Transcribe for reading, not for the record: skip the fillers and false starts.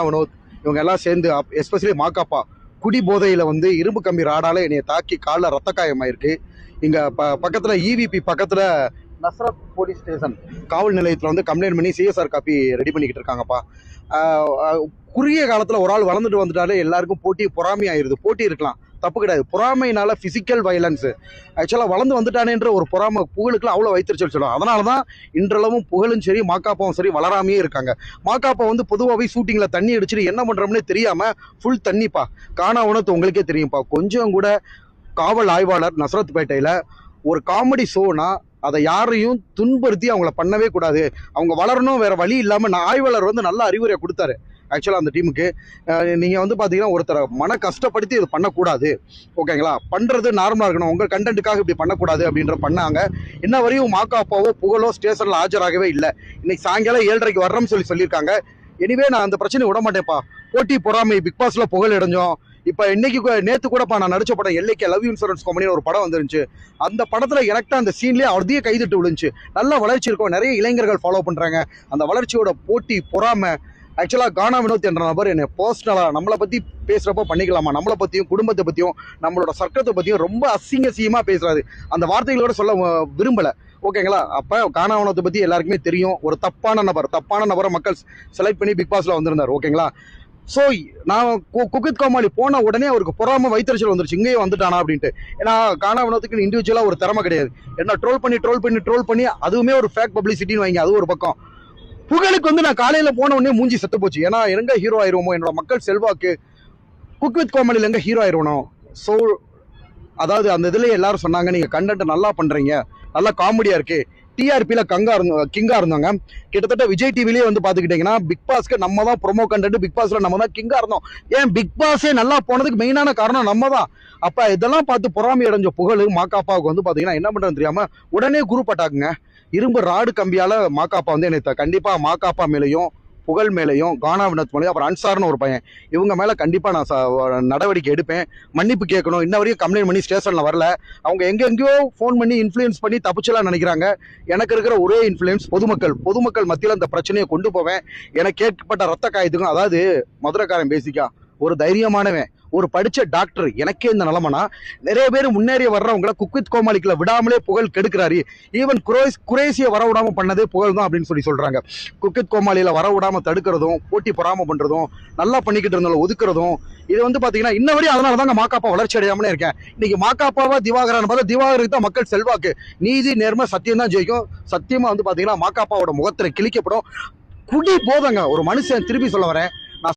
வினோத் இவங்க எல்லாம் சேர்ந்து எஸ்பெஷலி மாக்காப்பா குடி போதையில் வந்து இரும்பு கம்பி ராடால என்னைய தாக்கி காலில் ரத்த காயமாயிருக்கு. இங்கே பக்கத்தில் இவிபி பக்கத்தில் நஸ்ரத் போலீஸ் ஸ்டேஷன் காவல் நிலையத்தில் வந்து கம்ப்ளைண்ட் பண்ணி சிஎஸ்ஆர் காப்பி ரெடி பண்ணிக்கிட்டு இருக்காங்கப்பா. குறுகிய காலத்தில் ஒரு ஆள் வளர்ந்துட்டு வந்துட்டாலே எல்லாருக்கும் போட்டி பொறாமை ஆயிடுது. போட்டி இருக்கலாம், தப்பு கிடையாது. பொறாமையினால பிசிக்கல் வயலன்ஸ் ஆக்சுவலாக வளர்ந்து வந்துட்டானேன்ற ஒரு பொறாமை புகழுக்குலாம் அவ்வளோ வைத்திருச்சல் சொல்லுவோம். அதனால தான் இன்றளவும் புகழும் சரி மாக்காப்பாவும் சரி வளராமையே இருக்காங்க. மாக்காப்பா வந்து பொதுவாகவே ஷூட்டிங்கில் தண்ணி அடிச்சுட்டு என்ன பண்ணுறோம்னே தெரியாமல் ஃபுல் தண்ணிப்பா. காணா உணத்து உங்களுக்கே தெரியும்ப்பா. கொஞ்சம் கூட காவல் ஆய்வாளர் நஸ்ரத்பேட்டையில் ஒரு காமெடி ஷோனா அதை யாரையும் துன்படுத்தி அவங்கள பண்ணவே கூடாது. அவங்க வளரணும், வேற வழி இல்லாமல் நான் ஆய்வாளர் வந்து நல்ல அறிவுரை கொடுத்தாரு ஆக்சுவலாக அந்த டீமுக்கு. நீங்கள் வந்து பார்த்தீங்கன்னா ஒருத்தரை மன கஷ்டப்படுத்தி இது பண்ணக்கூடாது, ஓகேங்களா? பண்ணுறது நார்மலாக இருக்கணும், உங்கள் கண்டென்ட்டுக்காக இப்படி பண்ணக்கூடாது அப்படின்ற பண்ணாங்க. இன்ன வரையும் மாக்காப்பாவோ புகழோ ஸ்டேஷனில் ஆஜராகவே இல்லை. இன்னைக்கு சாயங்காலம் 7:30 வர்றோம்னு சொல்லியிருக்காங்க. எனிவே நான் அந்த பிரச்சனை விட மாட்டேன்ப்பா. போட்டி பொறாமை பிக் பாஸ்ல புகழ் இடைஞ்சோம். இப்போ இன்னைக்கு நேற்று கூடப்பா நான் நடிச்ச படம் எல்லைக்கு லவ் இன்சூரன்ஸ் கம்பெனி ஒரு படம் வந்துருந்துச்சு. அந்த படத்துல எனக்கு அந்த சீன்லேயே அவர்தையே கைதிட்டு விழுந்துச்சு. நல்ல வளர்ச்சி இருக்கும், நிறைய இளைஞர்கள் ஃபாலோ பண்றாங்க. அந்த வளர்ச்சியோட போட்டி பொறாமை ஆக்சுவலாக கானா வினோத் என்ற நபர் என்னை பர்சனலாக நம்மளை பற்றி பேசுகிறப்போ பண்ணிக்கலாமா, நம்மளை பற்றியும் குடும்பத்தை பற்றியும் நம்மளோட சர்க்கத்தை பற்றியும் ரொம்ப அசிங்கமாக பேசுகிறாரு. அந்த வார்த்தைகளோட சொல்ல விரும்பலை, ஓகேங்களா? அப்போ கானா வினோத்தை பற்றி எல்லாருக்குமே தெரியும். ஒரு தப்பான நபரை மக்கள் செலக்ட் பண்ணி பிக் பாஸில் வந்திருந்தார், ஓகேங்களா? ஸோ நான் குக் கோமாளி போன உடனே அவருக்கு பொறாம வைத்தறிச்சல் வந்துருச்சு, இங்கேயே வந்துட்டானா அப்படின்ட்டு. ஏன்னா கானா வினோத்துக்கு இண்டிவிஜுவலாக ஒரு திறமை கிடையாது. என்ன ட்ரோல் பண்ணி அதுவுமே ஒரு ஃபேக் பப்ளிசிட்டின்னு வைங்க, அது ஒரு பக்கம். புகழுக்கு வந்து நான் காலையில போன உடனே மூஞ்சி செத்து போச்சு. ஏன்னா எங்க ஹீரோ ஆயிருவோமோ, என்னோட மக்கள் செல்வாக்கு குக் வித் கோமாளியில் எங்க ஹீரோ ஆயிருவனோ. ஸோ அதாவது அந்த இதுல எல்லாரும் சொன்னாங்க, நீங்க கண்டென்ட் நல்லா பண்றீங்க, நல்லா காமெடியா இருக்கு, டிஆர்பியில கிங்கா இருந்தாங்க. கிட்டத்தட்ட விஜய் டிவிலேயே வந்து பாத்துக்கிட்டீங்கன்னா பிக் பாஸ்க்கு நம்ம தான் ப்ரொமோ கண்டென்ட், பிக் பாஸ்ல நம்ம தான் கிங்கா இருந்தோம். ஏன் பிக் பாஸே நல்லா போனதுக்கு மெயினான காரணம் நம்ம தான். அப்ப இதெல்லாம் பார்த்து பொறாமை அடைஞ்ச புகழ் மாக்காப்பாவுக்கு வந்து பாத்தீங்கன்னா என்ன பண்றது தெரியாம உடனே குரூப் அட்டாக்குங்க. இரும்பு ராடு கம்பியால மாக்காப்பா வந்து என்னை கண்டிப்பா மாக்காப்பா மேலையும் புகழ் மேலையும் கானா வினோத் மேலையும் அப்புறம் அன்சார்னு ஒரு பையன், இவங்க மேல கண்டிப்பா நான் நடவடிக்கை எடுப்பேன், மன்னிப்பு கேட்கணும். இன்ன வரையும் கம்ப்ளைண்ட் பண்ணி ஸ்டேஷன்ல வரல. அவங்க எங்கெங்கயோ ஃபோன் பண்ணி இன்ஃப்ளூயன்ஸ் பண்ணி தப்பிச்சலாம் நினைக்கிறாங்க. எனக்கு இருக்கிற ஒரே இன்ஃப்ளூயன்ஸ் பொதுமக்கள் மத்தியில் அந்த பிரச்சனையை கொண்டு போவேன். எனக்கு ஏற்பட்ட ரத்த காயத்துக்கும், அதாவது மதுரைக்காரன் பேசிக்கா ஒரு தைரியமானவன், ஒரு படிச்ச டாக்டர், எனக்கே இந்த நிலைமைனா நிறைய பேர் முன்னேறி வர்றவங்கள குக் வித் கோமாளிக்குள்ள விடாமலே புகழ் கெடுக்கிறாரு. ஈவன் குரேசியை வர விடாம பண்ணதே புகழ் தான் அப்படின்னு சொல்றாங்க. குக் வித் கோமாளியில வர விடாம தடுக்கிறதும், போட்டி பொறாம பண்றதும், நல்லா பண்ணிக்கிட்டு இருந்தாலும் ஒதுக்குறதும், இது வந்து பாத்தீங்கன்னா இன்ன வரையும் அதனால தாங்க மாக்காப்பா வளர்ச்சி அடையாமலே இருக்கேன். இன்னைக்கு மாக்காப்பாவா திவாகரன் பார்த்தா திவாகருக்கு தான் மக்கள் செல்வாக்கு. நீதி நேர்மை சத்தியம் தான் ஜெயிக்கும். சத்தியமா வந்து பாத்தீங்கன்னா மாக்காப்பாவோட முகத்துல கிழிக்கப்படும். குடி போதங்க ஒரு மனுஷன். திருப்பி சொல்ல வரேன்,